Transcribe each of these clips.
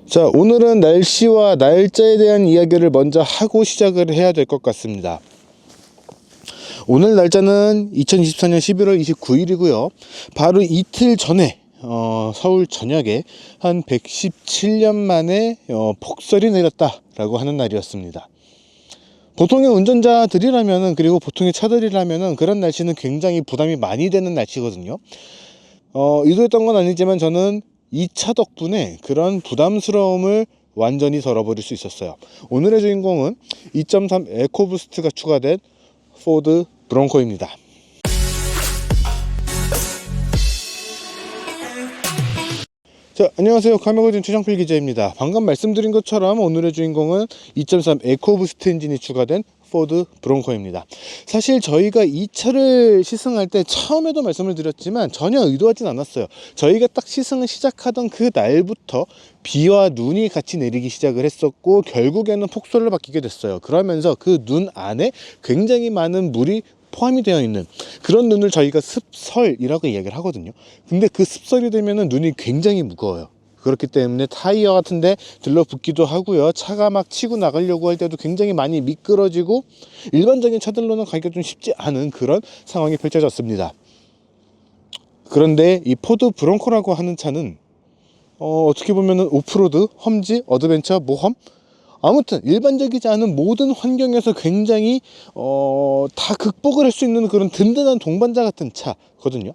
자, 오늘은 날씨와 날짜에 대한 이야기를 먼저 하고 시작을 해야 될 것 같습니다. 오늘 날짜는 2024년 11월 29일이고요. 바로 이틀 전에 서울 전역에 한 117년 만에 폭설이 내렸다라고 하는 날이었습니다. 보통의 운전자들이라면은, 그리고 보통의 차들이라면은 그런 날씨는 굉장히 부담이 많이 되는 날씨거든요. 의도했던 건 아니지만 저는 이 차 덕분에 그런 부담스러움을 완전히 덜어버릴 수 있었어요. 오늘의 주인공은 2.3 에코부스트가 추가된 포드 브롱코입니다. 자, 안녕하세요. 카메거진 최정필 기자입니다. 방금 말씀드린 것처럼 오늘의 주인공은 2.3 에코부스트 엔진이 추가된 포드 브롱코입니다. 사실 저희가 이 차를 시승할 때 처음에도 말씀을 드렸지만 전혀 의도하진 않았어요. 저희가 딱 시승을 시작하던 그 날부터 비와 눈이 같이 내리기 시작을 했었고, 결국에는 폭설로 바뀌게 됐어요. 그러면서 그 눈 안에 굉장히 많은 물이 포함이 되어 있는 그런 눈을 저희가 습설이라고 이야기를 하거든요. 근데 그 습설이 되면은 눈이 굉장히 무거워요. 그렇기 때문에 타이어 같은데 들러붙기도 하고요. 차가 막 치고 나가려고 할 때도 굉장히 많이 미끄러지고, 일반적인 차들로는 가기가 좀 쉽지 않은 그런 상황이 펼쳐졌습니다. 그런데 이 포드 브롱코라고 하는 차는 어떻게 보면은 오프로드, 험지, 어드벤처, 모험, 아무튼 일반적이지 않은 모든 환경에서 굉장히 다 극복을 할 수 있는 그런 든든한 동반자 같은 차거든요.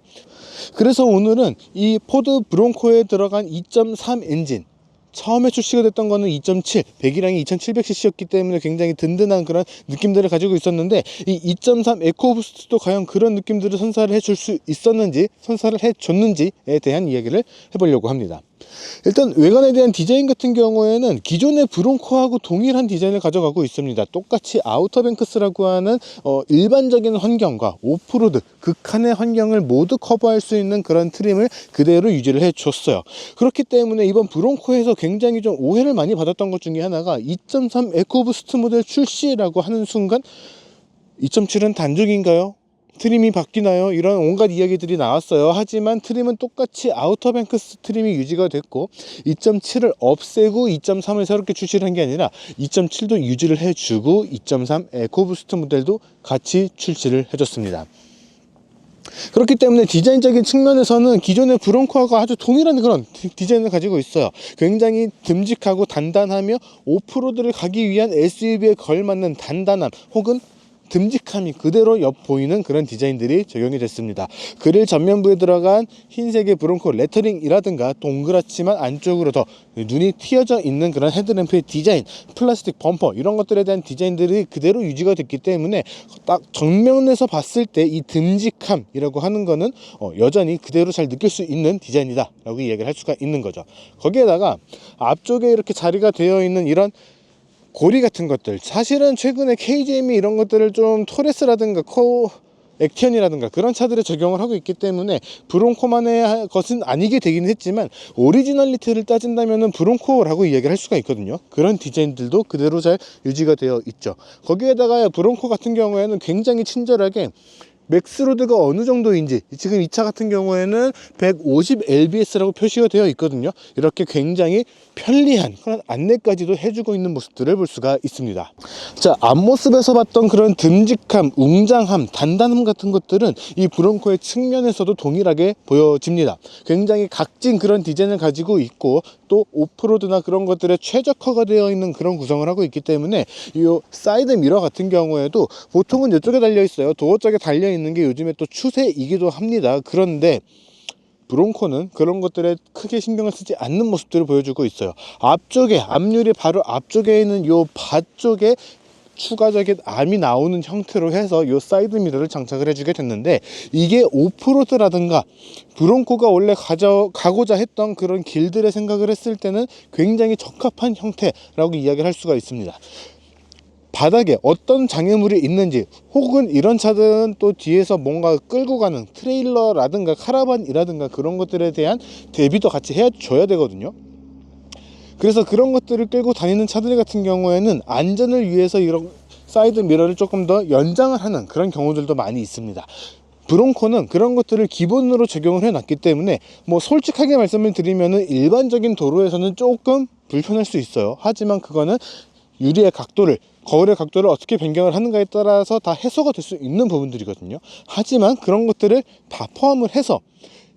그래서 오늘은 이 포드 브롱코에 들어간 2.3 엔진, 처음에 출시가 됐던 거는 2.7, 배기량이 2700cc였기 때문에 굉장히 든든한 그런 느낌들을 가지고 있었는데, 이 2.3 에코부스트도 과연 그런 느낌들을 선사를 해줄 수 있었는지, 선사를 해줬는지에 대한 이야기를 해보려고 합니다. 일단 외관에 대한 디자인 같은 경우에는 기존의 브롱코하고 동일한 디자인을 가져가고 있습니다. 똑같이 아우터뱅크스라고 하는 일반적인 환경과 오프로드, 극한의 환경을 모두 커버할 수 있는 그런 트림을 그대로 유지를 해줬어요. 그렇기 때문에 이번 브롱코에서 굉장히 좀 오해를 많이 받았던 것 중에 하나가 2.3 에코부스트 모델 출시라고 하는 순간 2.7은 단종인가요? 트림이 바뀌나요? 이런 온갖 이야기들이 나왔어요. 하지만 트림은 똑같이 아우터뱅크스 트림이 유지가 됐고, 2.7을 없애고 2.3을 새롭게 출시를 한 게 아니라 2.7도 유지를 해주고 2.3 에코부스트 모델도 같이 출시를 해줬습니다. 그렇기 때문에 디자인적인 측면에서는 기존의 브롱코하고 아주 동일한 그런 디자인을 가지고 있어요. 굉장히 듬직하고 단단하며 오프로드를 가기 위한 SUV에 걸맞는 단단함 혹은 듬직함이 그대로 엿보이는 그런 디자인들이 적용이 됐습니다. 그릴 전면부에 들어간 흰색의 브롱코 레터링이라든가, 동그랗지만 안쪽으로 더 눈이 튀어져 있는 그런 헤드램프의 디자인, 플라스틱 범퍼, 이런 것들에 대한 디자인들이 그대로 유지가 됐기 때문에 딱 정면에서 봤을 때 이 듬직함이라고 하는 거는 여전히 그대로 잘 느낄 수 있는 디자인이다 라고 이야기를 할 수가 있는 거죠. 거기에다가 앞쪽에 이렇게 자리가 되어 있는 이런 고리 같은 것들, 사실은 최근에 KGM이 이런 것들을 좀 토레스라든가 액티언이라든가 그런 차들에 적용을 하고 있기 때문에 브롱코만의 것은 아니게 되긴 했지만, 오리지널리티를 따진다면은 브롱코라고 이야기를 할 수가 있거든요. 그런 디자인들도 그대로 잘 유지가 되어 있죠. 거기에다가 브롱코 같은 경우에는 굉장히 친절하게 맥스로드가 어느 정도인지, 지금 이 차 같은 경우에는 150lbs라고 표시가 되어 있거든요. 이렇게 굉장히 편리한 그런 안내까지도 해주고 있는 모습들을 볼 수가 있습니다. 자, 앞모습에서 봤던 그런 듬직함, 웅장함, 단단함 같은 것들은 이 브롱코의 측면에서도 동일하게 보여집니다. 굉장히 각진 그런 디자인을 가지고 있고, 또 오프로드나 그런 것들에 최적화가 되어 있는 그런 구성을 하고 있기 때문에 이 사이드 미러 같은 경우에도 보통은 이쪽에 달려 있어요. 도어 쪽에 달려 있는 게 요즘에 또 추세이기도 합니다. 그런데 브롱코는 그런 것들에 크게 신경을 쓰지 않는 모습들을 보여주고 있어요. 앞쪽에, 앞유리 바로 앞쪽에 있는 요 바 쪽에 추가적인 암이 나오는 형태로 해서 이 사이드 미러를 장착을 해주게 됐는데, 이게 오프로드라든가 브롱코가 원래 가고자 했던 그런 길들의 생각을 했을 때는 굉장히 적합한 형태라고 이야기를 할 수가 있습니다. 바닥에 어떤 장애물이 있는지, 혹은 이런 차들은 또 뒤에서 뭔가 끌고 가는 트레일러라든가 카라반이라든가 그런 것들에 대한 대비도 같이 해줘야 되거든요. 그래서 그런 것들을 끌고 다니는 차들 같은 경우에는 안전을 위해서 이런 사이드 미러를 조금 더 연장을 하는 그런 경우들도 많이 있습니다. 브롱코는 그런 것들을 기본으로 적용을 해놨기 때문에, 뭐 솔직하게 말씀을 드리면은 일반적인 도로에서는 조금 불편할 수 있어요. 하지만 그거는 유리의 각도를, 거울의 각도를 어떻게 변경을 하는가에 따라서 다 해소가 될 수 있는 부분들이거든요. 하지만 그런 것들을 다 포함을 해서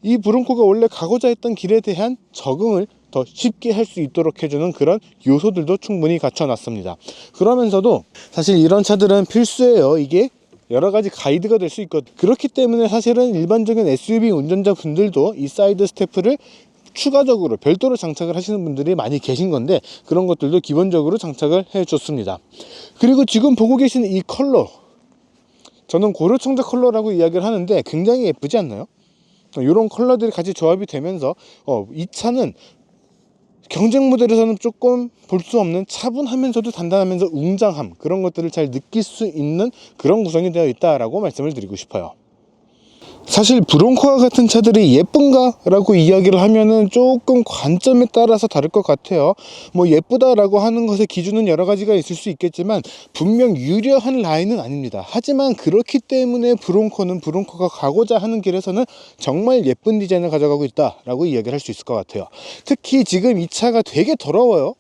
이 브론코가 원래 가고자 했던 길에 대한 적응을 더 쉽게 할 수 있도록 해주는 그런 요소들도 충분히 갖춰놨습니다. 그러면서도 사실 이런 차들은 필수예요. 이게 여러 가지 가이드가 될 수 있거든요. 그렇기 때문에 사실은 일반적인 SUV 운전자 분들도 이 사이드 스태프를 추가적으로 별도로 장착을 하시는 분들이 많이 계신 건데, 그런 것들도 기본적으로 장착을 해 줬습니다. 그리고 지금 보고 계시는 이 컬러, 저는 고려청자 컬러라고 이야기를 하는데 굉장히 예쁘지 않나요? 이런 컬러들이 같이 조합이 되면서 이 차는 경쟁 모델에서는 조금 볼 수 없는 차분하면서도 단단하면서 웅장함, 그런 것들을 잘 느낄 수 있는 그런 구성이 되어 있다라고 말씀을 드리고 싶어요. 사실 브론코와 같은 차들이 예쁜가? 라고 이야기를 하면은 조금 관점에 따라서 다를 것 같아요. 뭐 예쁘다라고 하는 것의 기준은 여러 가지가 있을 수 있겠지만 분명 유려한 라인은 아닙니다. 하지만 그렇기 때문에 브론코는 브론코가 가고자 하는 길에서는 정말 예쁜 디자인을 가져가고 있다라고 이야기를 할 수 있을 것 같아요. 특히 지금 이 차가 되게 더러워요.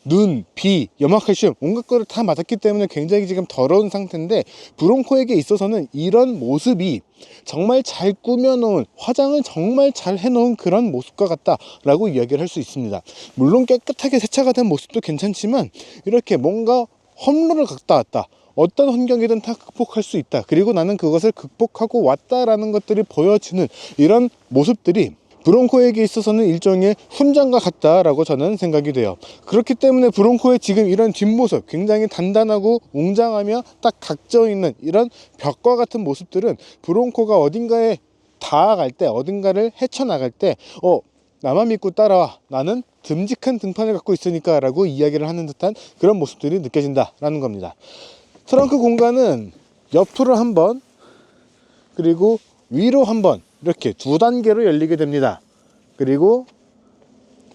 눈, 비, 염화칼슘 온갖 거를 다 맞았기 때문에 굉장히 지금 더러운 상태인데, 브론코에게 있어서는 이런 모습이 정말 잘 꾸며놓은, 화장을 정말 잘 해놓은 그런 모습과 같다 라고 이야기를 할 수 있습니다. 물론 깨끗하게 세차가 된 모습도 괜찮지만 이렇게 뭔가 험로를 갔다 왔다, 어떤 환경이든 다 극복할 수 있다, 그리고 나는 그것을 극복하고 왔다라는 것들이 보여지는 이런 모습들이 브론코에게 있어서는 일종의 훈장과 같다라고 저는 생각이 돼요. 그렇기 때문에 브론코의 지금 이런 뒷모습, 굉장히 단단하고 웅장하며 딱 각져 있는 이런 벽과 같은 모습들은 브론코가 어딘가에 닿아갈 때, 어딘가를 헤쳐나갈 때 나만 믿고 따라와, 나는 듬직한 등판을 갖고 있으니까 라고 이야기를 하는 듯한 그런 모습들이 느껴진다 라는 겁니다. 트렁크 공간은 옆으로 한번, 그리고 위로 한번, 이렇게 두 단계로 열리게 됩니다. 그리고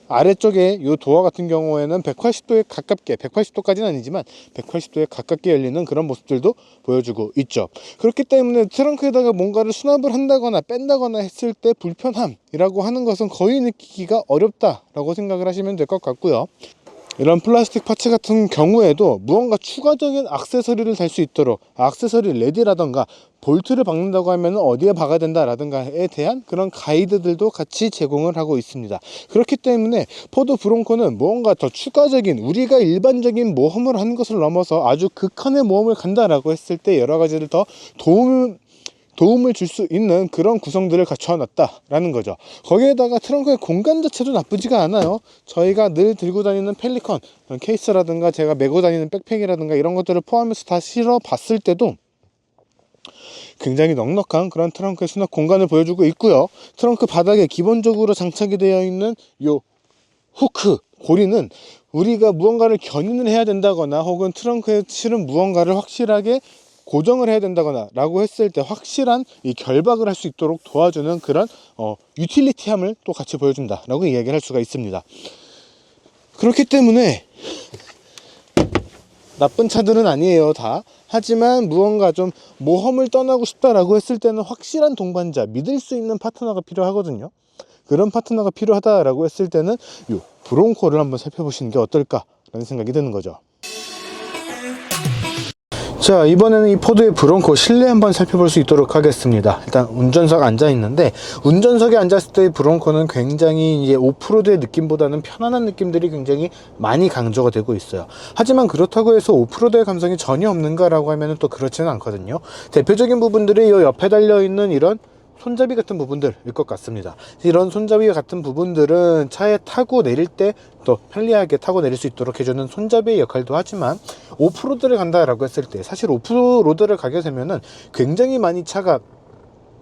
아래쪽에 이 도어 같은 경우에는 180도에 가깝게, 180도까지는 아니지만 180도에 가깝게 열리는 그런 모습들도 보여주고 있죠. 그렇기 때문에 트렁크에다가 뭔가를 수납을 한다거나 뺀다거나 했을 때 불편함이라고 하는 것은 거의 느끼기가 어렵다라고 생각을 하시면 될 것 같고요. 이런 플라스틱 파츠 같은 경우에도 무언가 추가적인 액세서리를 달 수 있도록 액세서리 레디라던가 볼트를 박는다고 하면 어디에 박아야 된다라든가에 대한 그런 가이드들도 같이 제공을 하고 있습니다. 그렇기 때문에 포드 브론코는 무언가 더 추가적인, 우리가 일반적인 모험을 하는 것을 넘어서 아주 극한의 모험을 간다라고 했을 때 여러 가지를 더 도움을 줄 수 있는 그런 구성들을 갖춰놨다라는 거죠. 거기에다가 트렁크의 공간 자체도 나쁘지가 않아요. 저희가 늘 들고 다니는 펠리컨 케이스라든가 제가 메고 다니는 백팩이라든가 이런 것들을 포함해서 다 실어 봤을 때도 굉장히 넉넉한 그런 트렁크의 수납 공간을 보여주고 있고요. 트렁크 바닥에 기본적으로 장착이 되어 있는 요 후크 고리는 우리가 무언가를 견인을 해야 된다거나 혹은 트렁크에 실은 무언가를 확실하게 고정을 해야 된다거나 라고 했을 때 확실한 이 결박을 할 수 있도록 도와주는 그런 유틸리티함을 또 같이 보여준다 라고 이야기를 할 수가 있습니다. 그렇기 때문에 나쁜 차들은 아니에요 다. 하지만 무언가 좀 모험을 떠나고 싶다라고 했을 때는 확실한 동반자, 믿을 수 있는 파트너가 필요하거든요. 그런 파트너가 필요하다라고 했을 때는 이 브론코를 한번 살펴보시는 게 어떨까라는 생각이 드는 거죠. 자, 이번에는 이 포드의 브론코 실내 한번 살펴볼 수 있도록 하겠습니다. 일단 운전석 앉아 있는데, 운전석에 앉았을 때의 브론코는 굉장히 이제 오프로드의 느낌보다는 편안한 느낌들이 굉장히 많이 강조가 되고 있어요. 하지만 그렇다고 해서 오프로드의 감성이 전혀 없는가라고 하면 또 그렇지는 않거든요. 대표적인 부분들이 이 옆에 달려있는 이런 손잡이 같은 부분들일 것 같습니다. 이런 손잡이 같은 부분들은 차에 타고 내릴 때 또 편리하게 타고 내릴 수 있도록 해주는 손잡이의 역할도 하지만, 오프로드를 간다라고 했을 때 사실 오프로드를 가게 되면은 굉장히 많이 차가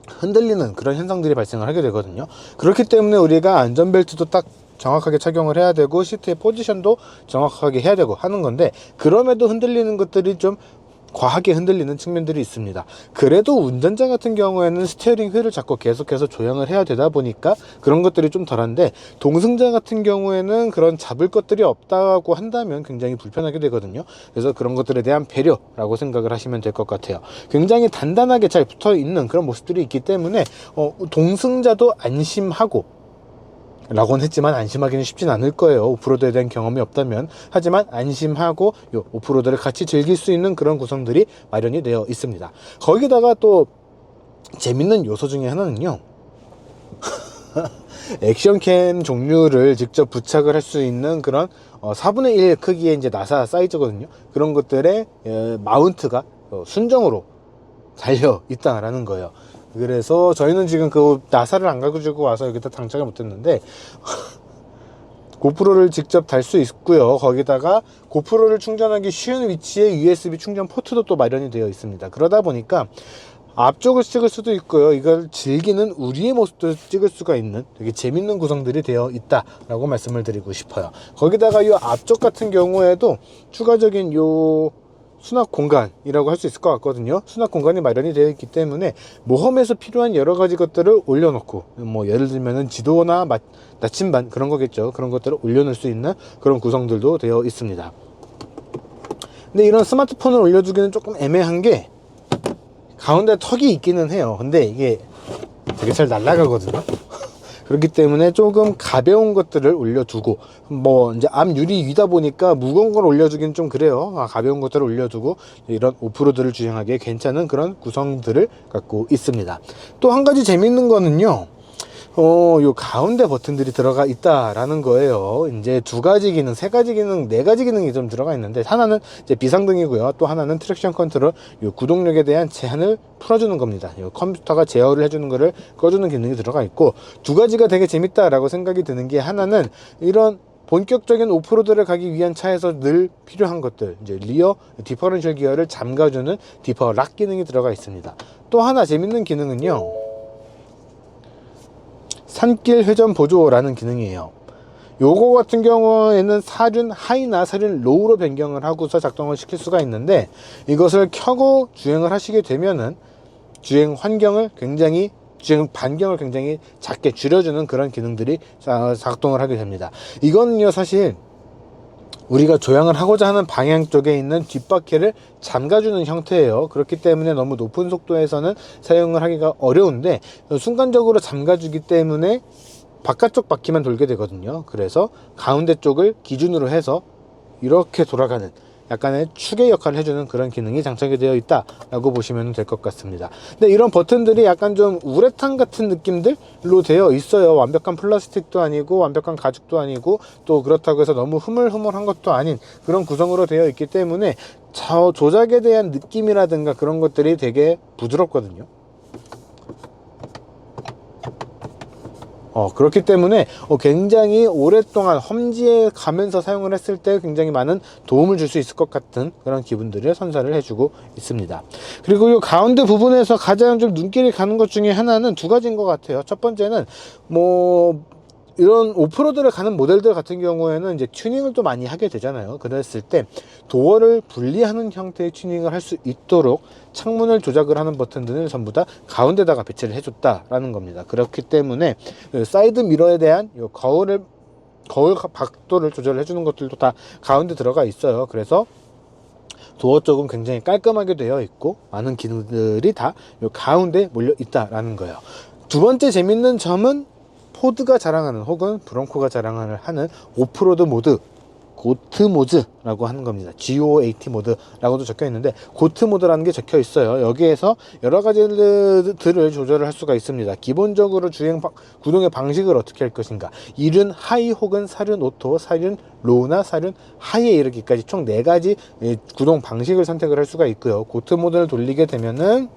흔들리는 그런 현상들이 발생을 하게 되거든요. 그렇기 때문에 우리가 안전벨트도 딱 정확하게 착용을 해야 되고 시트의 포지션도 정확하게 해야 되고 하는 건데, 그럼에도 흔들리는 것들이 좀 과하게 흔들리는 측면들이 있습니다. 그래도 운전자 같은 경우에는 스티어링 휠을 잡고 계속해서 조향을 해야 되다 보니까 그런 것들이 좀 덜한데, 동승자 같은 경우에는 그런 잡을 것들이 없다고 한다면 굉장히 불편하게 되거든요. 그래서 그런 것들에 대한 배려라고 생각을 하시면 될 것 같아요. 굉장히 단단하게 잘 붙어 있는 그런 모습들이 있기 때문에 동승자도 안심하고 라고는 했지만 안심하기는 쉽진 않을 거예요. 오프로드에 대한 경험이 없다면. 하지만 안심하고 요 오프로드를 같이 즐길 수 있는 그런 구성들이 마련이 되어 있습니다. 거기다가 또 재밌는 요소 중에 하나는요, 액션캠 종류를 직접 부착을 할 수 있는 그런 4분의 1 크기의 이제 나사 사이즈거든요. 그런 것들의 마운트가 순정으로 달려 있다라는 거예요. 그래서 저희는 지금 그 나사를 안 가지고 와서 여기다 장착을 못했는데 고프로를 직접 달 수 있고요. 거기다가 고프로를 충전하기 쉬운 위치에 USB 충전 포트도 또 마련이 되어 있습니다. 그러다 보니까 앞쪽을 찍을 수도 있고요. 이걸 즐기는 우리의 모습도 찍을 수가 있는 되게 재밌는 구성들이 되어 있다라고 말씀을 드리고 싶어요. 거기다가 이 앞쪽 같은 경우에도 추가적인 요 수납 공간이라고 할 수 있을 것 같거든요. 수납 공간이 마련이 되어 있기 때문에 모험에서 필요한 여러 가지 것들을 올려놓고, 뭐 예를 들면은 지도나 나침반 그런 거겠죠. 그런 것들을 올려놓을 수 있는 그런 구성들도 되어 있습니다. 근데 이런 스마트폰을 올려두기는 조금 애매한 게 가운데 턱이 있기는 해요. 근데 이게 되게 잘 날아가거든요. 그렇기 때문에 조금 가벼운 것들을 올려두고, 뭐 이제 앞 유리 위다 보니까 무거운 걸 올려주긴 좀 그래요. 가벼운 것들을 올려두고 이런 오프로드를 주행하기에 괜찮은 그런 구성들을 갖고 있습니다. 또 한 가지 재밌는 거는요, 요 가운데 버튼들이 들어가 있다라는 거예요. 이제 두 가지 기능, 세 가지 기능, 네 가지 기능이 좀 들어가 있는데, 하나는 이제 비상등이고요. 또 하나는 트랙션 컨트롤, 요 구동력에 대한 제한을 풀어주는 겁니다. 요 컴퓨터가 제어를 해주는 거를 꺼주는 기능이 들어가 있고, 두 가지가 되게 재밌다라고 생각이 드는 게, 하나는 이런 본격적인 오프로드를 가기 위한 차에서 늘 필요한 것들, 이제 리어 디퍼런셜 기어를 잠가주는 디퍼 락 기능이 들어가 있습니다. 또 하나 재밌는 기능은요, 산길 회전 보조라는 기능이에요. 요거 같은 경우에는 사륜 하이나 사륜 로우로 변경을 하고서 작동을 시킬 수가 있는데, 이것을 켜고 주행을 하시게 되면은 주행 반경을 굉장히 작게 줄여주는 그런 기능들이 작동을 하게 됩니다. 이거는요, 사실 우리가 조향을 하고자 하는 방향 쪽에 있는 뒷바퀴를 잠가주는 형태예요. 그렇기 때문에 너무 높은 속도에서는 사용을 하기가 어려운데, 순간적으로 잠가주기 때문에 바깥쪽 바퀴만 돌게 되거든요. 그래서 가운데 쪽을 기준으로 해서 이렇게 돌아가는 약간의 추계 역할을 해주는 그런 기능이 장착이 되어 있다라고 보시면 될 것 같습니다. 근데 이런 버튼들이 약간 좀 우레탄 같은 느낌들로 되어 있어요. 완벽한 플라스틱도 아니고 완벽한 가죽도 아니고, 또 그렇다고 해서 너무 흐물흐물한 것도 아닌 그런 구성으로 되어 있기 때문에 조작에 대한 느낌이라든가 그런 것들이 되게 부드럽거든요. 그렇기 때문에 굉장히 오랫동안 험지에 가면서 사용을 했을 때 굉장히 많은 도움을 줄 수 있을 것 같은 그런 기분들을 선사를 해주고 있습니다. 그리고 이 가운데 부분에서 가장 좀 눈길이 가는 것 중에 하나는 두 가지인 것 같아요. 첫 번째는 이런 오프로드를 가는 모델들 같은 경우에는 이제 튜닝을 또 많이 하게 되잖아요. 그랬을 때 도어를 분리하는 형태의 튜닝을 할 수 있도록 창문을 조작을 하는 버튼들을 전부 다 가운데다가 배치를 해줬다라는 겁니다. 그렇기 때문에 사이드 미러에 대한 거울 각도를 조절해 주는 것들도 다 가운데 들어가 있어요. 그래서 도어 쪽은 굉장히 깔끔하게 되어 있고 많은 기능들이 다 가운데 몰려 있다라는 거예요. 두 번째 재밌는 점은 포드가 자랑하는, 혹은 브롱코가 자랑하는 오프로드 모드, 고트 모드라고 하는 겁니다. GOAT 모드라고도 적혀 있는데, 고트 모드라는 게 적혀 있어요. 여기에서 여러 가지들을 조절을 할 수가 있습니다. 기본적으로 구동의 방식을 어떻게 할 것인가, 이륜 하이 혹은 사륜 오토, 사륜 로우나 사륜 하이에 이르기까지 총 4가지 구동 방식을 선택을 할 수가 있고요. 고트 모드를 돌리게 되면은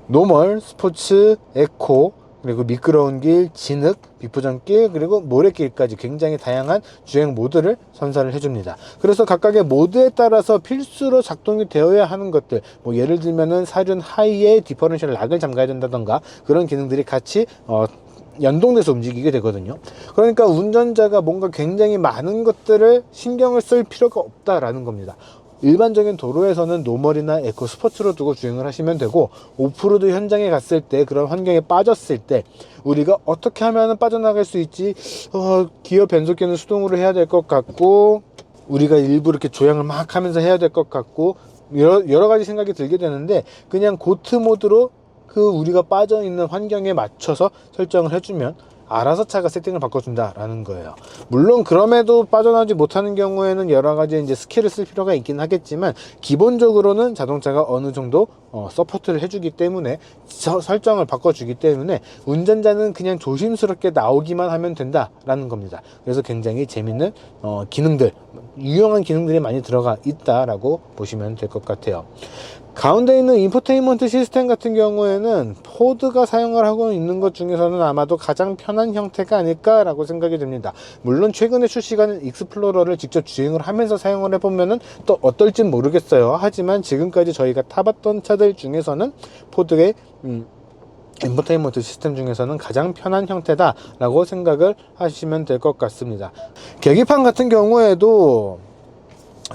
노멀, 스포츠, 에코, 그리고 미끄러운 길, 진흙, 비프전길, 그리고 모래길까지 굉장히 다양한 주행 모드를 선사를 해줍니다. 그래서 각각의 모드에 따라서 필수로 작동이 되어야 하는 것들, 뭐 예를 들면은 사륜 하이에 디퍼런셜 락을 잠가야 된다던가, 그런 기능들이 같이 연동돼서 움직이게 되거든요. 그러니까 운전자가 뭔가 굉장히 많은 것들을 신경을 쓸 필요가 없다라는 겁니다. 일반적인 도로에서는 노멀이나 에코, 스포츠로 두고 주행을 하시면 되고, 오프로드 현장에 갔을 때, 그런 환경에 빠졌을 때 우리가 어떻게 하면 빠져나갈 수 있지, 기어 변속기는 수동으로 해야 될 것 같고, 우리가 일부 이렇게 조향을 막 하면서 해야 될 것 같고, 여러 가지 생각이 들게 되는데, 그냥 고트 모드로 우리가 빠져있는 환경에 맞춰서 설정을 해주면 알아서 차가 세팅을 바꿔준다라는 거예요. 물론 그럼에도 빠져나오지 못하는 경우에는 여러 가지 이제 스킬을 쓸 필요가 있긴 하겠지만 기본적으로는 자동차가 어느 정도 서포트를 해주기 때문에 설정을 바꿔주기 때문에 운전자는 그냥 조심스럽게 나오기만 하면 된다라는 겁니다. 그래서 굉장히 재밌는 기능들, 유용한 기능들이 많이 들어가 있다라고 보시면 될 것 같아요. 가운데 있는 인포테인먼트 시스템 같은 경우에는 포드가 사용을 하고 있는 것 중에서는 아마도 가장 편한 형태가 아닐까라고 생각이 듭니다. 물론 최근에 출시가는 익스플로러를 직접 주행을 하면서 사용을 해보면은 또 어떨진 모르겠어요. 하지만 지금까지 저희가 타봤던 차들 중에서는 포드의 인포테인먼트 시스템 중에서는 가장 편한 형태다라고 생각을 하시면 될 것 같습니다. 계기판 같은 경우에도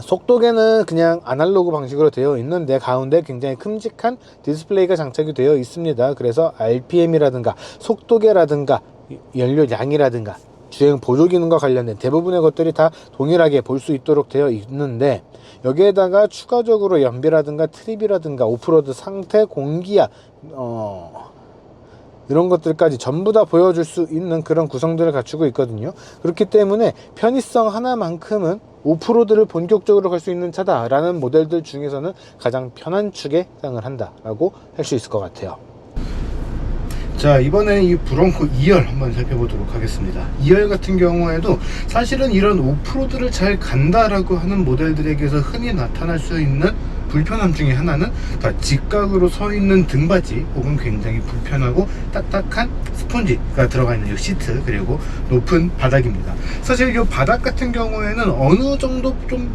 속도계는 그냥 아날로그 방식으로 되어 있는데 가운데 굉장히 큼직한 디스플레이가 장착이 되어 있습니다. 그래서 RPM이라든가 속도계라든가 연료량이라든가 주행 보조 기능과 관련된 대부분의 것들이 다 동일하게 볼 수 있도록 되어 있는데, 여기에다가 추가적으로 연비라든가 트립이라든가 오프로드 상태, 공기압 이런 것들까지 전부 다 보여줄 수 있는 그런 구성들을 갖추고 있거든요. 그렇기 때문에 편의성 하나만큼은 오프로드를 본격적으로 갈 수 있는 차다라는 모델들 중에서는 가장 편한 축에 해당을 한다라고 할 수 있을 것 같아요. 자, 이번에 이 브롱코 2열 한번 살펴보도록 하겠습니다. 2열 같은 경우에도 사실은 이런 오프로드를 잘 간다라고 하는 모델들에게서 흔히 나타날 수 있는 불편함 중에 하나는 다 직각으로 서 있는 등받이 혹은 굉장히 불편하고 딱딱한 스펀지가 들어가 있는 이 시트, 그리고 높은 바닥입니다. 사실 이 바닥 같은 경우에는 어느 정도 좀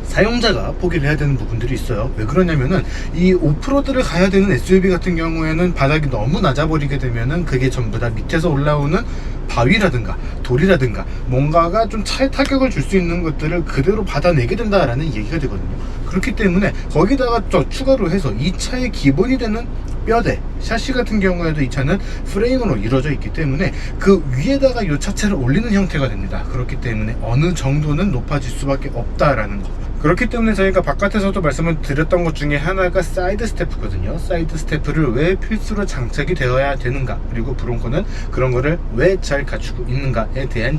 사용자가 포기를 해야 되는 부분들이 있어요. 왜 그러냐면은 이 오프로드를 가야 되는 SUV 같은 경우에는 바닥이 너무 낮아버리게 되면은 그게 전부 다 밑에서 올라오는 바위라든가 돌이라든가 뭔가가 좀 차에 타격을 줄 수 있는 것들을 그대로 받아내게 된다라는 얘기가 되거든요. 그렇기 때문에 거기다가 또 추가로 해서 이 차의 기본이 되는 뼈대, 샤시 같은 경우에도 이 차는 프레임으로 이루어져 있기 때문에 그 위에다가 이 차체를 올리는 형태가 됩니다. 그렇기 때문에 어느 정도는 높아질 수밖에 없다라는 거. 그렇기 때문에 저희가 바깥에서도 말씀을 드렸던 것 중에 하나가 사이드 스태프거든요. 사이드 스태프를 왜 필수로 장착이 되어야 되는가, 그리고 브롱코는 그런 거를 왜 잘 갖추고 있는가에 대한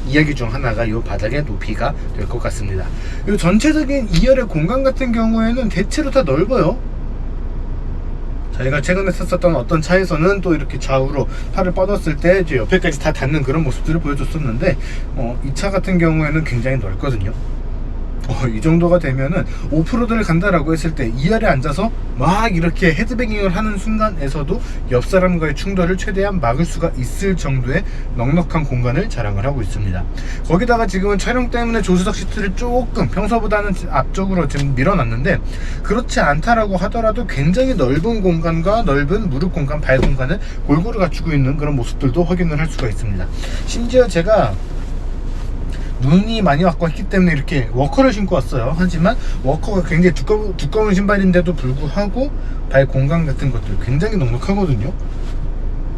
이야기 중 하나가 이 바닥의 높이가 될 것 같습니다. 이 전체적인 2열의 공간 같은 경우에는 대체로 다 넓어요. 저희가 최근에 썼었던 어떤 차에서는 또 이렇게 좌우로 팔을 뻗었을 때 이제 옆에까지 다 닿는 그런 모습들을 보여줬었는데 이 차 같은 경우에는 굉장히 넓거든요. 이 정도가 되면은 오프로드를 간다라고 했을 때 2열에 앉아서 막 이렇게 헤드뱅잉을 하는 순간에서도 옆 사람과의 충돌을 최대한 막을 수가 있을 정도의 넉넉한 공간을 자랑을 하고 있습니다. 거기다가 지금은 촬영 때문에 조수석 시트를 조금 평소보다는 앞쪽으로 지금 밀어놨는데, 그렇지 않다라고 하더라도 굉장히 넓은 공간과 넓은 무릎 공간, 발 공간을 골고루 갖추고 있는 그런 모습들도 확인을 할 수가 있습니다. 심지어 제가 눈이 많이 왔고 했기 때문에 이렇게 워커를 신고 왔어요. 하지만 워커가 굉장히 두꺼운 신발인데도 불구하고 발 공간 같은 것들 굉장히 넉넉하거든요.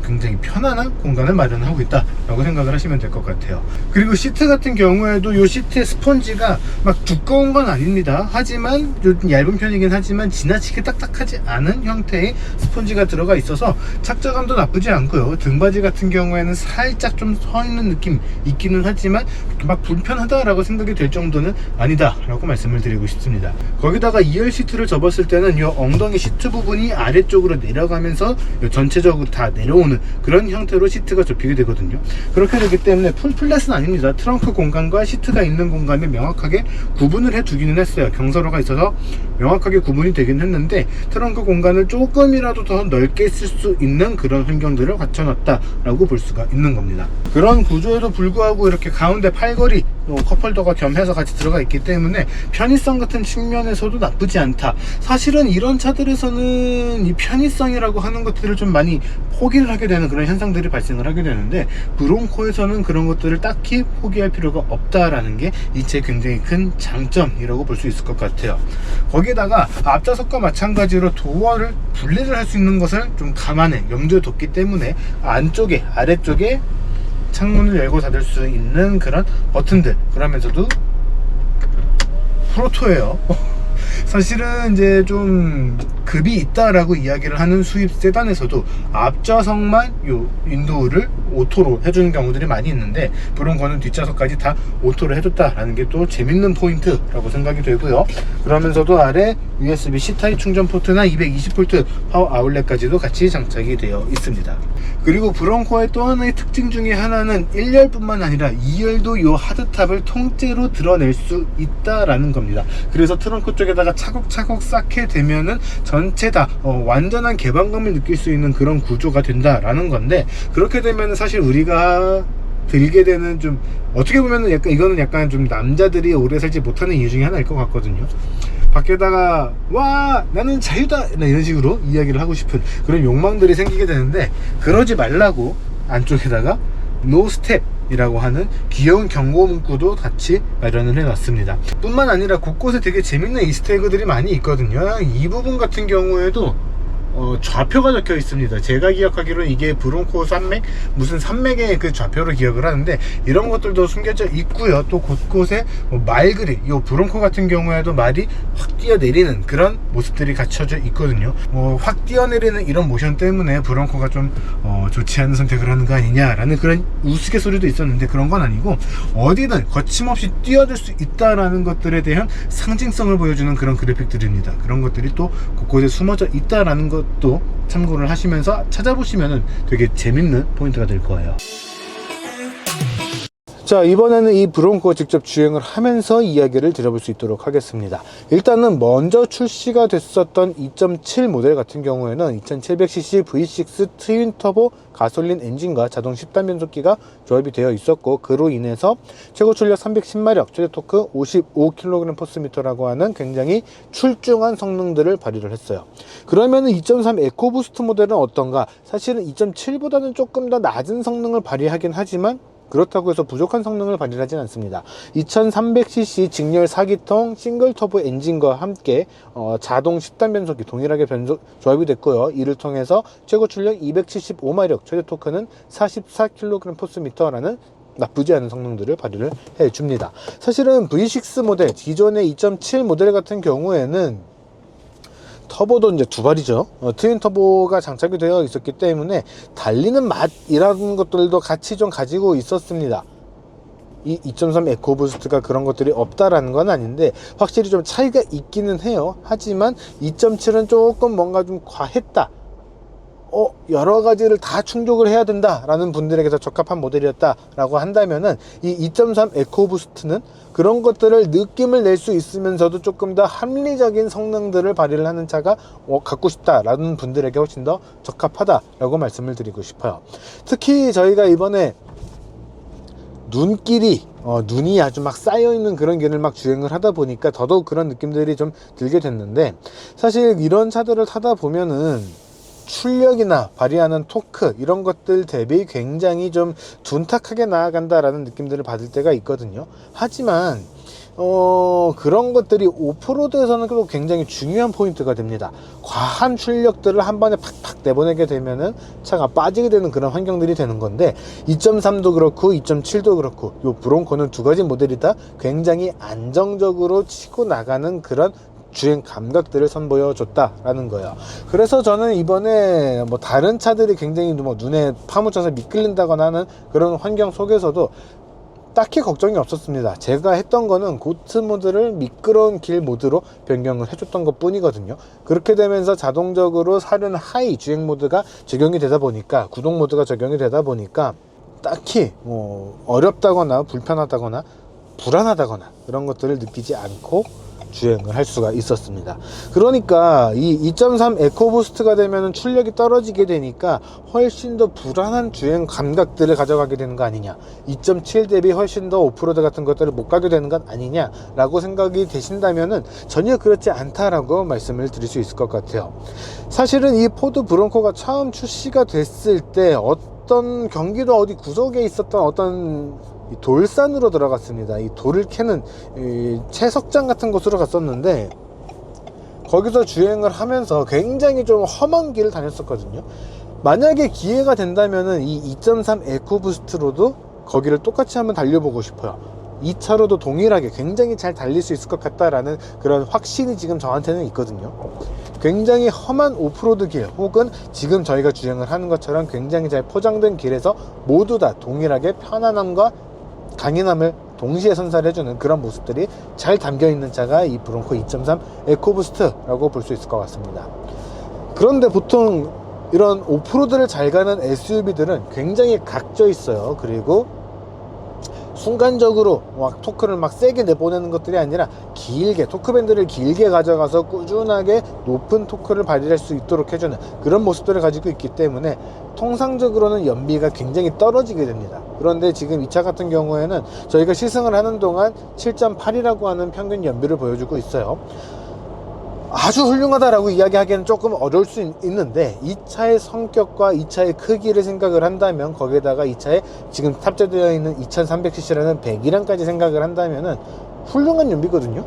굉장히 편안한 공간을 마련하고 있다라고 생각을 하시면 될 것 같아요. 그리고 시트 같은 경우에도 이 시트의 스펀지가 막 두꺼운 건 아닙니다. 하지만 좀 얇은 편이긴 하지만 지나치게 딱딱하지 않은 형태의 스펀지가 들어가 있어서 착자감도 나쁘지 않고요. 등받이 같은 경우에는 살짝 좀 서 있는 느낌 있기는 하지만 막 불편하다라고 생각이 될 정도는 아니다라고 말씀을 드리고 싶습니다. 거기다가 2열 시트를 접었을 때는 이 엉덩이 시트 부분이 아래쪽으로 내려가면서 전체적으로 다 내려오는 그런 형태로 시트가 접히게 되거든요. 그렇게 되기 때문에 풀 플랫은 아닙니다. 트렁크 공간과 시트가 있는 공간을 명확하게 구분을 해 두기는 했어요. 경사로가 있어서 명확하게 구분이 되긴 했는데 트렁크 공간을 조금이라도 더 넓게 쓸 수 있는 그런 환경들을 갖춰놨다라고 볼 수가 있는 겁니다. 그런 구조에도 불구하고 이렇게 가운데 팔걸이 컵홀더가 겸해서 같이 들어가 있기 때문에 편의성 같은 측면에서도 나쁘지 않다. 사실은 이런 차들에서는 이 편의성이라고 하는 것들을 좀 많이 포기를 하게 되는 그런 현상들이 발생을 하게 되는데, 브롱코에서는 그런 것들을 딱히 포기할 필요가 없다라는 게 이 차의 굉장히 큰 장점이라고 볼 수 있을 것 같아요. 거기에다가 앞좌석과 마찬가지로 도어를 분리를 할 수 있는 것을 좀 감안해 염두에 뒀기 때문에 안쪽에, 아래쪽에 창문을 열고 닫을 수 있는 그런 버튼들, 그러면서도 프로토예요. 사실은 이제 좀 급이 있다라고 이야기를 하는 수입 세단에서도 앞좌석만 요 윈도우를 오토로 해주는 경우들이 많이 있는데, 브론코는 뒷좌석까지 다 오토로 해줬다라는 게 또 재밌는 포인트라고 생각이 되고요. 그러면서도 아래 USB-C 타입 충전 포트나 220V 파워 아울렛까지도 같이 장착이 되어 있습니다. 그리고 브론코의 또 하나의 특징 중에 하나는 1열뿐만 아니라 2열도 요 하드탑을 통째로 드러낼 수 있다라는 겁니다. 그래서 트렁크 쪽에다가 차곡차곡 쌓게 되면은 전체 다 완전한 개방감을 느낄 수 있는 그런 구조가 된다라는 건데, 그렇게 되면 사실 우리가 들게 되는, 좀 어떻게 보면은 약간 이거는 약간 좀 남자들이 오래 살지 못하는 이유 중에 하나일 것 같거든요. 밖에다가 와 나는 자유다 이런 식으로 이야기를 하고 싶은 그런 욕망들이 생기게 되는데, 그러지 말라고 안쪽에다가 노 스텝이라고 하는 귀여운 경고 문구도 같이 마련을 해 놨습니다. 뿐만 아니라 곳곳에 되게 재밌는 이스터에그들이 많이 있거든요. 이 부분 같은 경우에도 좌표가 적혀 있습니다. 제가 기억하기로 이게 브론코 산맥, 무슨 산맥의 그 좌표로 기억을 하는데, 이런 것들도 숨겨져 있고요. 또 곳곳에 말그리, 이 브론코 같은 경우에도 말이 확 뛰어내리는 그런 모습들이 갖춰져 있거든요. 확 뛰어내리는 이런 모션 때문에 브론코가 좀 좋지 않은 선택을 하는 거 아니냐라는 그런 우스갯소리도 있었는데, 그런 건 아니고 어디든 거침없이 뛰어들 수 있다라는 것들에 대한 상징성을 보여주는 그런 그래픽들입니다. 그런 것들이 또 곳곳에 숨어져 있다라는 것 또 참고를 하시면서 찾아보시면 되게 재밌는 포인트가 될 거예요. 자, 이번에는 이 브론코 직접 주행을 하면서 이야기를 드려볼 수 있도록 하겠습니다. 일단은 먼저 출시가 됐었던 2.7 모델 같은 경우에는 2700cc V6 트윈 터보 가솔린 엔진과 자동 10단 변속기가 조합이 되어 있었고, 그로 인해서 최고 출력 310마력, 최대 토크 55kgps라고 하는 굉장히 출중한 성능들을 발휘를 했어요. 그러면은 2.3 에코부스트 모델은 어떤가? 사실은 2.7보다는 조금 더 낮은 성능을 발휘하긴 하지만 그렇다고 해서 부족한 성능을 발휘하진 않습니다. 2300cc 직렬 4기통 싱글 터보 엔진과 함께 자동 10단 변속기 동일하게 조합이 됐고요. 이를 통해서 최고 출력 275마력, 최대 토크는 44kgps라는 나쁘지 않은 성능들을 발휘를 해줍니다. 사실은 V6 모델, 기존의 2.7 모델 같은 경우에는 터보도 이제 두 발이죠. 트윈 터보가 장착이 되어 있었기 때문에 달리는 맛이라는 것들도 같이 좀 가지고 있었습니다. 이 2.3 에코부스트가 그런 것들이 없다라는 건 아닌데, 확실히 좀 차이가 있기는 해요. 하지만 2.7은 조금 뭔가 좀 과했다, 여러 가지를 다 충족을 해야 된다라는 분들에게서 적합한 모델이었다라고 한다면은 이 2.3 에코부스트는 그런 것들을 느낌을 낼 수 있으면서도 조금 더 합리적인 성능들을 발휘를 하는 차가 갖고 싶다라는 분들에게 훨씬 더 적합하다라고 말씀을 드리고 싶어요. 특히 저희가 이번에 눈길이 눈이 아주 막 쌓여있는 그런 길을 막 주행을 하다 보니까 더더욱 그런 느낌들이 좀 들게 됐는데, 사실 이런 차들을 타다 보면은 출력이나 발휘하는 토크 이런 것들 대비 굉장히 좀 둔탁하게 나아간다라는 느낌들을 받을 때가 있거든요. 하지만 그런 것들이 오프로드에서는 또 굉장히 중요한 포인트가 됩니다. 과한 출력들을 한 번에 팍팍 내보내게 되면은 차가 빠지게 되는 그런 환경들이 되는 건데, 2.3도 그렇고 2.7도 그렇고 요 브론코는 두 가지 모델이 다 굉장히 안정적으로 치고 나가는 그런 주행 감각들을 선보여 줬다라는 거예요. 그래서 저는 이번에 뭐 다른 차들이 굉장히 뭐 눈에 파묻혀서 미끌린다거나 하는 그런 환경 속에서도 딱히 걱정이 없었습니다. 제가 했던 거는 고트 모드를 미끄러운 길 모드로 변경을 해줬던 것 뿐이거든요. 그렇게 되면서 자동적으로 사륜 하이 주행 모드가 적용이 되다 보니까, 구동 모드가 적용이 되다 보니까 딱히 뭐 어렵다거나 불편하다거나 불안하다거나 그런 것들을 느끼지 않고 주행을 할 수가 있었습니다. 그러니까 이 2.3 에코부스트가 되면 출력이 떨어지게 되니까 훨씬 더 불안한 주행 감각들을 가져가게 되는 거 아니냐, 2.7 대비 훨씬 더 오프로드 같은 것들을 못 가게 되는 것 아니냐 라고 생각이 되신다면은 전혀 그렇지 않다라고 말씀을 드릴 수 있을 것 같아요. 사실은 이 포드 브론코가 처음 출시가 됐을 때 어떤 경기도 어디 구석에 있었던 어떤 이 돌산으로 들어갔습니다. 이 돌을 캐는 이 채석장 같은 곳으로 갔었는데, 거기서 주행을 하면서 굉장히 좀 험한 길을 다녔었거든요. 만약에 기회가 된다면은 이 2.3 에코부스트로도 거기를 똑같이 한번 달려보고 싶어요. 이 차로도 동일하게 굉장히 잘 달릴 수 있을 것 같다라는 그런 확신이 지금 저한테는 있거든요. 굉장히 험한 오프로드 길 혹은 지금 저희가 주행을 하는 것처럼 굉장히 잘 포장된 길에서 모두 다 동일하게 편안함과 강인함을 동시에 선사해주는 그런 모습들이 잘 담겨있는 차가 이 브론코 2.3 에코부스트라고 볼 수 있을 것 같습니다. 그런데 보통 이런 오프로드를 잘 가는 SUV들은 굉장히 각져 있어요. 그리고 순간적으로 막 토크를 막 세게 내보내는 것들이 아니라 길게 토크밴드를 길게 가져가서 꾸준하게 높은 토크를 발휘할 수 있도록 해주는 그런 모습들을 가지고 있기 때문에 통상적으로는 연비가 굉장히 떨어지게 됩니다. 그런데 지금 이 차 같은 경우에는 저희가 시승을 하는 동안 7.8이라고 하는 평균 연비를 보여주고 있어요. 아주 훌륭하다라고 이야기하기에는 조금 어려울 수 있는데 이 차의 성격과 이 차의 크기를 생각을 한다면, 거기에다가 이 차에 지금 탑재되어 있는 2300cc라는 배기량까지 생각을 한다면은 훌륭한 연비거든요.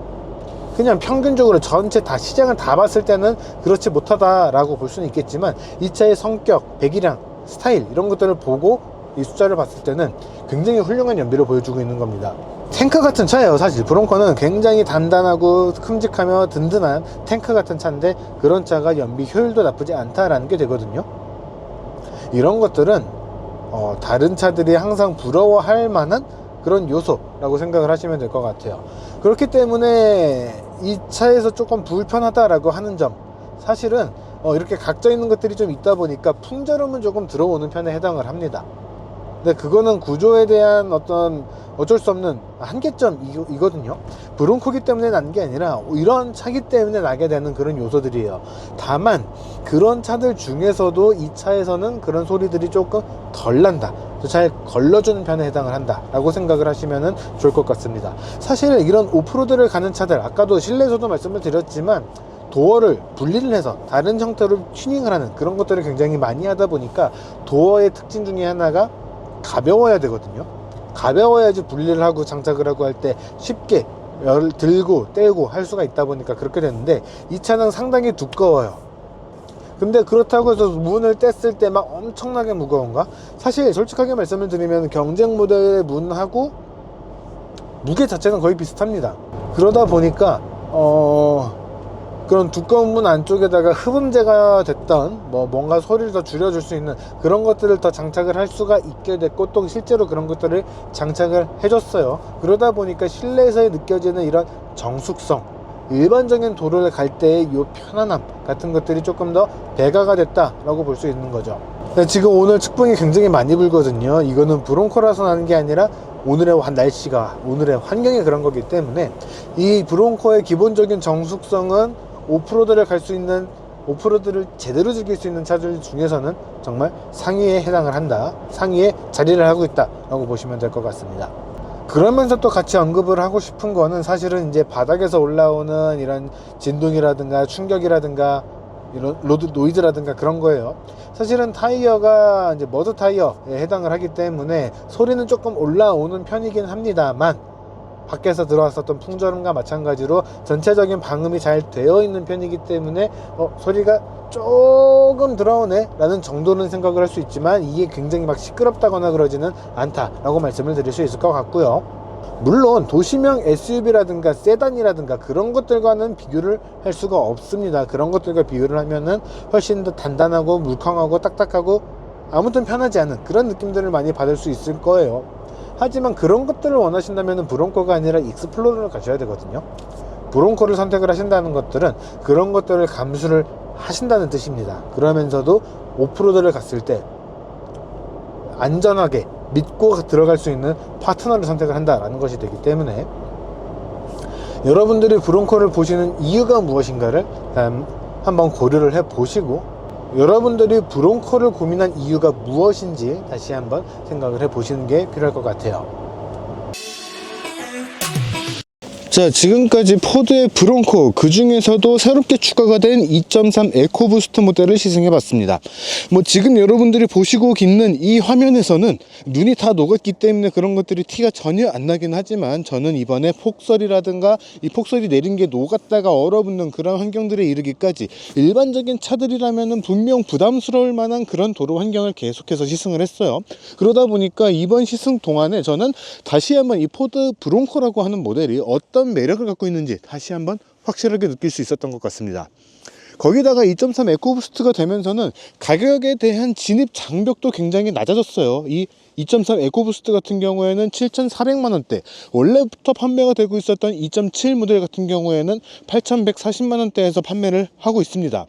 그냥 평균적으로 전체 다 시장을 다 봤을 때는 그렇지 못하다라고 볼 수는 있겠지만 이 차의 성격, 배기량, 스타일 이런 것들을 보고 이 숫자를 봤을 때는 굉장히 훌륭한 연비를 보여주고 있는 겁니다. 탱크 같은 차예요. 사실 브론코는 굉장히 단단하고 큼직하며 든든한 탱크 같은 차인데 그런 차가 연비 효율도 나쁘지 않다라는 게 되거든요. 이런 것들은 다른 차들이 항상 부러워할 만한 그런 요소라고 생각을 하시면 될 것 같아요. 그렇기 때문에 이 차에서 조금 불편하다라고 하는 점, 사실은 이렇게 각져 있는 것들이 좀 있다 보니까 풍절음은 조금 들어오는 편에 해당을 합니다. 근데 그거는 구조에 대한 어쩔 수 없는 한계점이거든요. 브론코기 때문에 나는 게 아니라 이런 차기 때문에 나게 되는 그런 요소들이에요. 다만 그런 차들 중에서도 이 차에서는 그런 소리들이 조금 덜 난다, 잘 걸러주는 편에 해당을 한다 라고 생각을 하시면 좋을 것 같습니다. 사실 이런 오프로드를 가는 차들, 아까도 실내에서도 말씀을 드렸지만 도어를 분리를 해서 다른 형태로 튜닝을 하는 그런 것들을 굉장히 많이 하다 보니까 도어의 특징 중에 하나가 가벼워야 되거든요. 가벼워야지 분리를 하고 장착을 하고 할 때 쉽게 들고 떼고 할 수가 있다 보니까 그렇게 되는데, 이 차는 상당히 두꺼워요. 근데 그렇다고 해서 문을 뗐을 때 막 엄청나게 무거운가? 사실 솔직하게 말씀을 드리면 경쟁 모델의 문하고 무게 자체는 거의 비슷합니다. 그러다 보니까 그런 두꺼운 문 안쪽에다가 흡음재가 됐던 뭔가 소리를 더 줄여줄 수 있는 그런 것들을 더 장착을 할 수가 있게 됐고, 또 실제로 그런 것들을 장착을 해줬어요. 그러다 보니까 실내에서 느껴지는 이런 정숙성, 일반적인 도로를 갈 때의 이 편안함 같은 것들이 조금 더 배가가 됐다라고 볼 수 있는 거죠. 지금 오늘 측풍이 굉장히 많이 불거든요. 이거는 브론코라서 나는 게 아니라 오늘의 날씨가, 오늘의 환경이 그런 거기 때문에 이 브론코의 기본적인 정숙성은 오프로드를 갈 수 있는, 오프로드를 제대로 즐길 수 있는 차들 중에서는 정말 상위에 해당을 한다, 상위에 자리를 하고 있다 라고 보시면 될 것 같습니다. 그러면서 또 같이 언급을 하고 싶은 거는 사실은 이제 바닥에서 올라오는 이런 진동이라든가 충격이라든가 이런 로드 노이즈라든가 그런 거예요. 사실은 타이어가 이제 머드 타이어에 해당을 하기 때문에 소리는 조금 올라오는 편이긴 합니다만, 밖에서 들어왔었던 풍절음과 마찬가지로 전체적인 방음이 잘 되어 있는 편이기 때문에 소리가 조금 들어오네 라는 정도는 생각을 할 수 있지만, 이게 굉장히 막 시끄럽다거나 그러지는 않다 라고 말씀을 드릴 수 있을 것 같고요. 물론 도시명 SUV라든가 세단이라든가 그런 것들과는 비교를 할 수가 없습니다. 그런 것들과 비교를 하면은 훨씬 더 단단하고 물컹하고 딱딱하고 아무튼 편하지 않은 그런 느낌들을 많이 받을 수 있을 거예요. 하지만 그런 것들을 원하신다면 브론코가 아니라 익스플로러를 가셔야 되거든요. 브론코를 선택을 하신다는 것들은 그런 것들을 감수를 하신다는 뜻입니다. 그러면서도 오프로드를 갔을 때 안전하게 믿고 들어갈 수 있는 파트너를 선택을 한다라는 것이 되기 때문에, 여러분들이 브론코를 보시는 이유가 무엇인가를 한번 고려를 해 보시고, 여러분들이 브론코를 고민한 이유가 무엇인지 다시 한번 생각을 해 보시는 게 필요할 것 같아요. 자, 지금까지 포드의 브론코, 그 중에서도 새롭게 추가가 된 2.3 에코부스트 모델을 시승해 봤습니다. 뭐 지금 여러분들이 보시고 있는 이 화면에서는 눈이 다 녹았기 때문에 그런 것들이 티가 전혀 안 나긴 하지만, 저는 이번에 폭설이라든가 이 폭설이 내린 게 녹았다가 얼어붙는 그런 환경들에 이르기까지 일반적인 차들이라면은 분명 부담스러울 만한 그런 도로 환경을 계속해서 시승을 했어요. 그러다 보니까 이번 시승 동안에 저는 다시 한번 이 포드 브론코라고 하는 모델이 어떤 매력을 갖고 있는지 다시 한번 확실하게 느낄 수 있었던 것 같습니다. 거기다가 2.3 에코부스트가 되면서는 가격에 대한 진입 장벽도 굉장히 낮아졌어요. 이 2.3 에코부스트 같은 경우에는 7,400만 원대, 원래부터 판매가 되고 있었던 2.7 모델 같은 경우에는 8,140만 원대에서 판매를 하고 있습니다.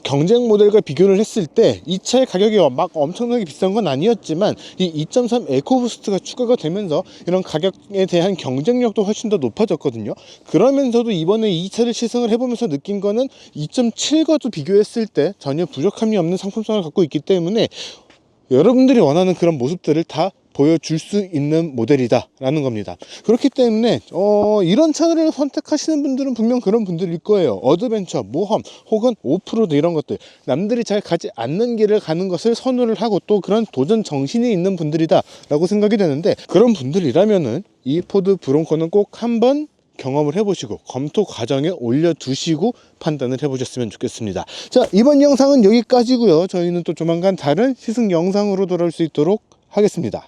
경쟁 모델과 비교를 했을 때 이 차의 가격이 막 엄청나게 비싼 건 아니었지만, 이 2.3 에코부스트가 추가가 되면서 이런 가격에 대한 경쟁력도 훨씬 더 높아졌거든요. 그러면서도 이번에 이 차를 시승을 해보면서 느낀 거는 2.7과도 비교했을 때 전혀 부족함이 없는 상품성을 갖고 있기 때문에 여러분들이 원하는 그런 모습들을 다 보여줄 수 있는 모델이다 라는 겁니다. 그렇기 때문에 이런 차를 선택하시는 분들은 분명 그런 분들일 거예요. 어드벤처, 모험, 혹은 오프로드, 이런 것들, 남들이 잘 가지 않는 길을 가는 것을 선호를 하고 또 그런 도전 정신이 있는 분들이다 라고 생각이 되는데, 그런 분들이라면은 이 포드 브론코는 꼭 한번 경험을 해보시고 검토 과정에 올려두시고 판단을 해보셨으면 좋겠습니다. 자, 이번 영상은 여기까지고요. 저희는 또 조만간 다른 시승 영상으로 돌아올 수 있도록 하겠습니다.